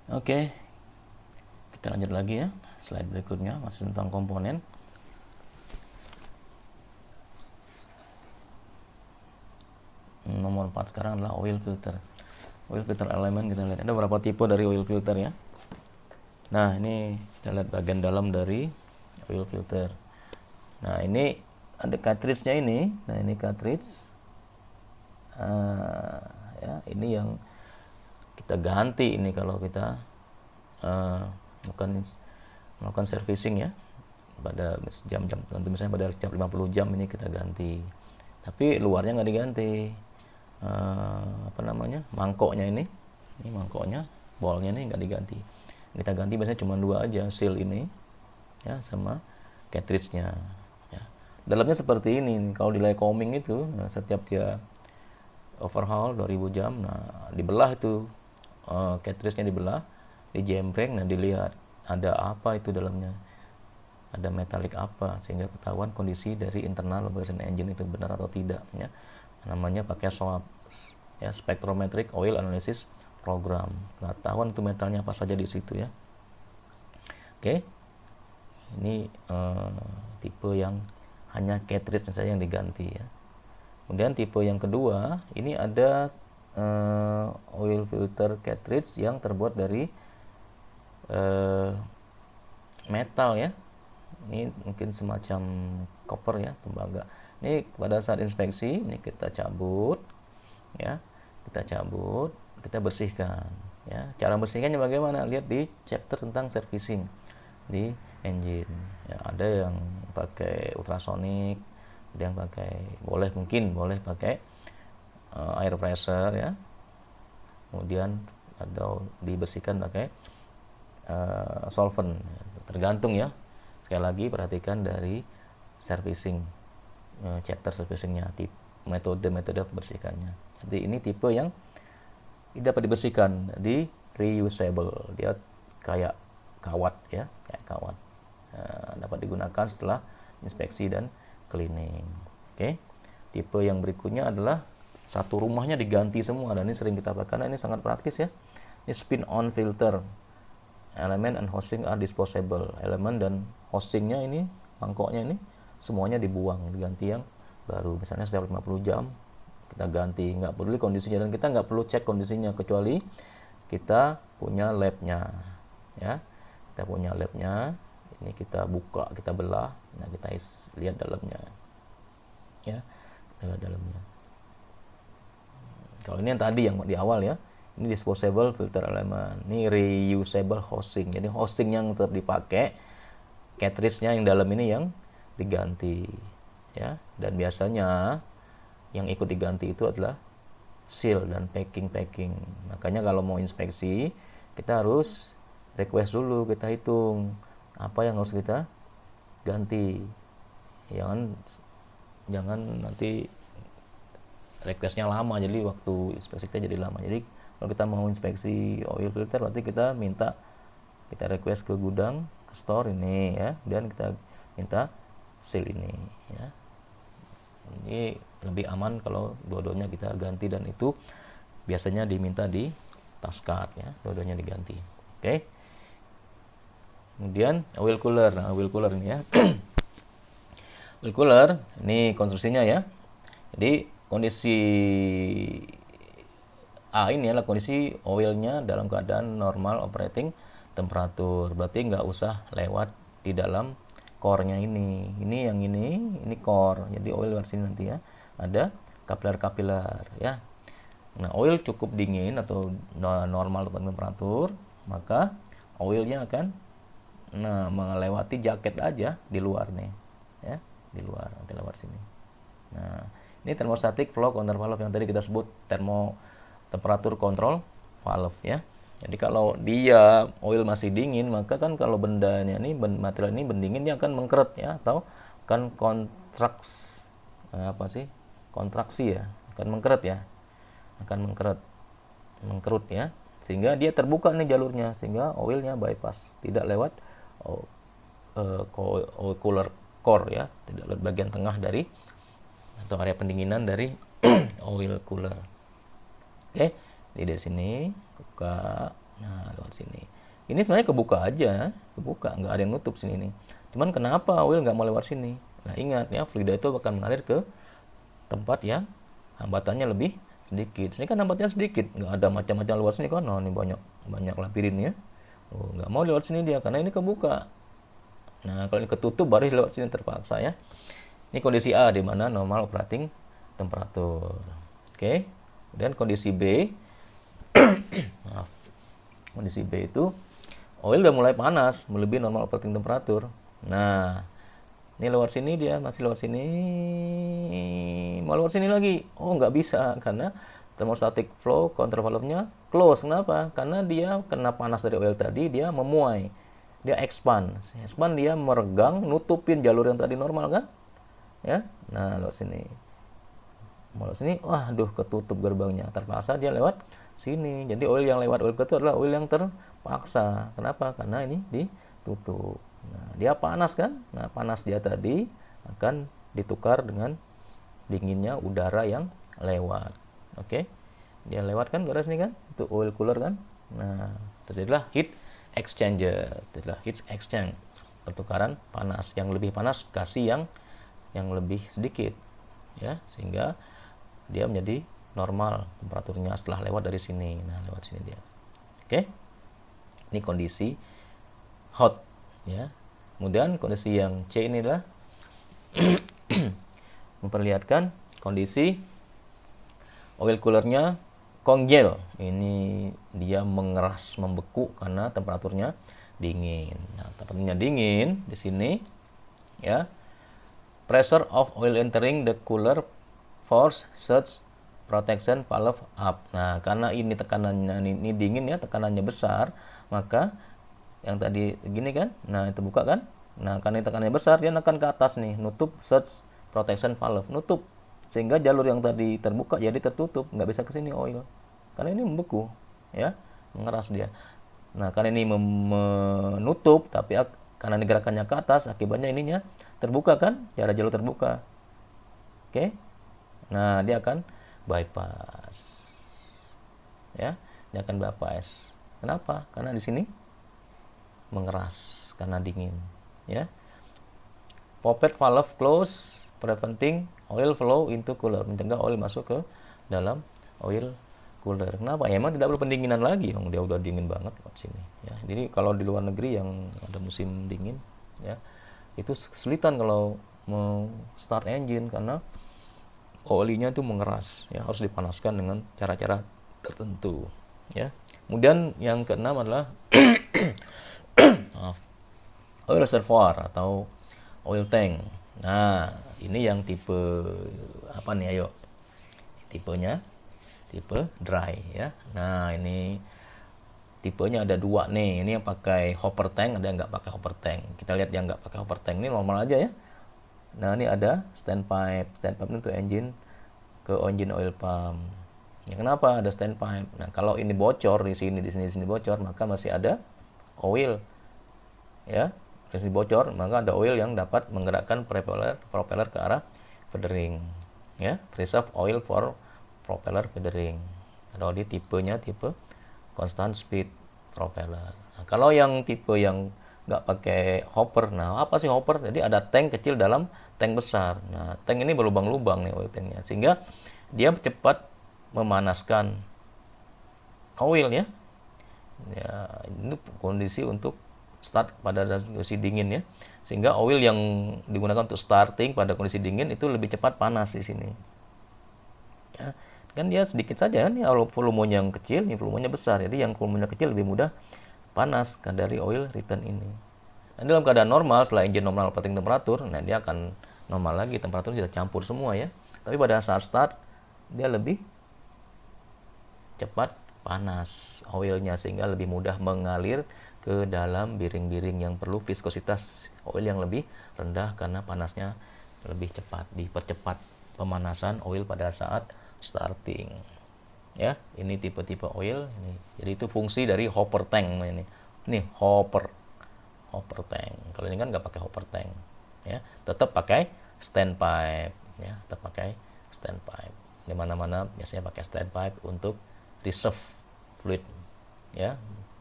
Oke, kita lanjut lagi ya. Slide berikutnya masih tentang komponen. Nomor 4 sekarang adalah oil filter. Oil filter elemen, kita lihat ada beberapa tipe dari oil filter ya. Nah, ini kita lihat bagian dalam dari oil filter. Nah, ini ada cartridge-nya ini. Nah, ini cartridge. Ya, ini yang kita ganti ini kalau kita melakukan servicing ya, pada jam-jam tertentu, misalnya pada setiap 50 jam ini kita ganti, tapi luarnya nggak diganti. Mangkoknya ini mangkoknya, bolnya ini nggak diganti. Kita ganti biasanya cuma dua aja, seal ini ya sama cartridge-nya ya. Dalamnya seperti ini kalau di Lycoming itu, nah, setiap dia overhaul 2000 jam, nah dibelah itu, cartridge-nya dibelah, dijembreng, nah dilihat ada apa itu dalamnya, ada metalik apa, sehingga ketahuan kondisi dari internal lubrication engine itu benar atau tidak ya. Namanya pakai SOAP ya, Spectrometric Oil Analysis Program. Nah, ketahuan itu metalnya apa saja di situ ya. Oke. Ini tipe yang hanya cartridge saja yang diganti ya. Kemudian tipe yang kedua, ini ada oil filter cartridge yang terbuat dari metal ya. Ini mungkin semacam copper ya, tembaga. Ini pada saat inspeksi ini kita cabut ya, kita bersihkan ya. Cara bersihkannya bagaimana? Lihat di chapter tentang servicing di engine ya. Ada yang pakai ultrasonic, ada yang mungkin boleh pakai air pressure ya. Kemudian atau dibersihkan pakai solvent, tergantung ya. Sekali lagi perhatikan dari servicing, chapter servicingnya, metode bersihkannya. Jadi ini tipe yang tidak dapat dibersihkan, di reusable, dia kayak kawat ya, dapat digunakan setelah inspeksi dan cleaning. Oke. Tipe yang berikutnya adalah satu rumahnya diganti semua, dan ini sering kita pakai karena ini sangat praktis ya. Ini spin on filter, elemen and housing are disposable. Elemen dan housingnya ini, mangkoknya ini semuanya dibuang, diganti yang baru. Misalnya setiap 50 jam kita ganti, nggak peduli kondisinya, dan kita nggak perlu cek kondisinya kecuali kita punya labnya ya. Kita punya labnya, ini kita buka, kita belah, nah kita lihat dalamnya ya, kita lihat dalamnya. Kalau ini yang tadi yang di awal ya, ini disposable filter elemen, ini reusable housing, jadi housing yang tetap dipakai, cartridge-nya yang dalam ini yang diganti ya. Dan biasanya yang ikut diganti itu adalah seal dan packing. Makanya kalau mau inspeksi kita harus request dulu, kita hitung apa yang harus kita ganti. Jangan nanti requestnya lama, jadi waktu inspeksi kita jadi lama. Jadi kalau kita mau inspeksi oil filter, berarti kita request ke gudang, ke store ini ya, dan kita minta seal ini ya. Ini lebih aman kalau dua-duanya kita ganti, dan itu biasanya diminta di Tascart ya, dua-duanya diganti. Oke. Kemudian oil cooler. Nah, oil cooler ini ya. Oil cooler ini konstruksinya ya. Jadi kondisi A ini adalah kondisi oilnya dalam keadaan normal operating temperatur. Berarti nggak usah lewat di dalam core-nya ini. Ini core. Jadi oil dari sini nanti ya. Ada kapilar ya. Nah, oil cukup dingin atau normal temperatur, maka oilnya akan melewati jaket aja di luar nih ya, di luar nanti lewat sini. Nah, ini thermostatic flow control valve yang tadi kita sebut temperatur control valve ya. Jadi kalau dia oil masih dingin, maka kan kalau material ini bendingin, dia akan mengkeret ya, atau akan kontraksi ya, akan mengkerut ya, sehingga dia terbuka nih jalurnya, sehingga oilnya bypass, tidak lewat oil cooler core ya, tidak lewat bagian tengah dari atau area pendinginan dari oil cooler. Oke, jadi dari sini buka, nah lewat sini. Ini sebenarnya kebuka aja, kebuka, nggak ada yang nutup sini nih. Cuman kenapa oil nggak mau lewat sini? Nah ingat ya, fluida itu akan mengalir ke tempat yang hambatannya lebih sedikit. Sini kan hambatannya sedikit, nggak ada macam-macam lewat sini kan. Nah ini banyak lapirin ya. Oh, nggak mau lewat sini dia karena ini kebuka. Nah kalau ini ketutup baru lewat sini terpaksa ya. Ini kondisi A di mana normal operating temperatur. Oke. Dan kondisi B, maaf, kondisi B itu oil udah mulai panas, melebihi normal operating temperatur. Nah, ini lewat sini dia masih lewat sini, mau lewat sini lagi. Oh, nggak bisa karena thermostatic flow control valve-nya close. Kenapa? Karena dia kena panas dari oil tadi, dia memuai, dia expand. Expand dia meregang, nutupin jalur yang tadi normal kan? Ya, nah lewat sini. Mau lewat sini, waduh ketutup gerbangnya, terpaksa dia lewat sini. Jadi oil yang lewat oil itu adalah oil yang terpaksa. Kenapa? Karena ini ditutup. Nah, dia panas kan? Nah, panas dia tadi akan ditukar dengan dinginnya udara yang lewat. Oke. Dia lewat kan udara sini kan? Itu oil cooler kan? Nah, terjadilah heat exchanger. Terjadilah heat exchange. Pertukaran panas. Yang lebih panas kasih yang lebih sedikit. Ya, sehingga dia menjadi normal temperaturnya setelah lewat dari sini. Nah, lewat sini dia. Oke. Ini kondisi hot ya. Kemudian kondisi yang C ini adalah memperlihatkan kondisi oil coolernya congeal. Ini dia mengeras, membeku karena temperaturnya dingin. Nah, temperaturnya dingin di sini ya. Pressure of oil entering the cooler force surge protection valve up. Nah, karena ini tekanannya ini dingin ya, tekanannya besar, maka yang tadi gini kan, nah itu buka kan, nah karena ini tekanannya besar dia akan ke atas nih, nutup surge protection valve, nutup sehingga jalur yang tadi terbuka jadi tertutup, nggak bisa ke sini oil, karena ini membeku, ya, mengeras dia. Nah karena ini menutup, tapi karena ini gerakannya ke atas, akibatnya ininya terbuka kan, jalur terbuka, oke. Nah, dia akan bypass. Ya, dia akan bypass. Kenapa? Karena di sini mengeras karena dingin, ya. Poppet valve close, preventing oil flow into cooler, mencegah oil masuk ke dalam oil cooler. Kenapa? Ya, emang tidak perlu pendinginan lagi, dia udah dingin banget di sini, ya. Jadi kalau di luar negeri yang ada musim dingin, ya, itu kesulitan kalau mau start engine karena olinya itu mengeras, ya, harus dipanaskan dengan cara-cara tertentu, ya. Kemudian yang keenam adalah oil reservoir atau oil tank. Nah, ini yang tipe apa nih, ayo? Tipenya tipe dry, ya. Nah, ini tipenya ada dua nih. Ini yang pakai hopper tank, ada yang nggak pakai hopper tank. Kita lihat yang nggak pakai hopper tank ini normal aja ya. Nah, ini ada standpipe. Standpipe itu engine ke engine oil pump. Ya, kenapa ada standpipe? Nah, kalau ini bocor di sini bocor, maka masih ada oil. Ya, di sini bocor, maka ada oil yang dapat menggerakkan propeller ke arah feathering. Ya, preserve oil for propeller feathering. Kalau di tipenya tipe constant speed propeller. Nah, kalau yang tipe yang nggak pakai hopper, nah apa sih hopper? Jadi ada tank kecil dalam tank besar. Nah, tank ini berlubang-lubang nih oil tanknya, sehingga dia cepat memanaskan oil ya. Ya, ini kondisi untuk start pada kondisi dingin ya, sehingga oil yang digunakan untuk starting pada kondisi dingin itu lebih cepat panas di sini. Ya, kan dia sedikit saja kan, ya, volumenya yang kecil, ini volumenya besar, jadi yang volumenya kecil lebih mudah panas kan dari oil return ini. Nah, dalam keadaan normal, setelah engine normal operating temperatur, nah dia akan normal lagi, temperatur sudah campur semua ya. Tapi pada saat start dia lebih cepat panas oilnya, sehingga lebih mudah mengalir ke dalam biring-biring yang perlu viskositas oil yang lebih rendah karena panasnya lebih cepat, dipercepat pemanasan oil pada saat starting. Ya, ini tipe-tipe oil ini. Jadi itu fungsi dari hopper tank ini. Ini hopper tank. Kalau ini kan nggak pakai hopper tank, ya, tetap pakai standpipe, ya, tetap pakai standpipe. Di mana-mana biasanya pakai standpipe untuk reserve fluid, ya,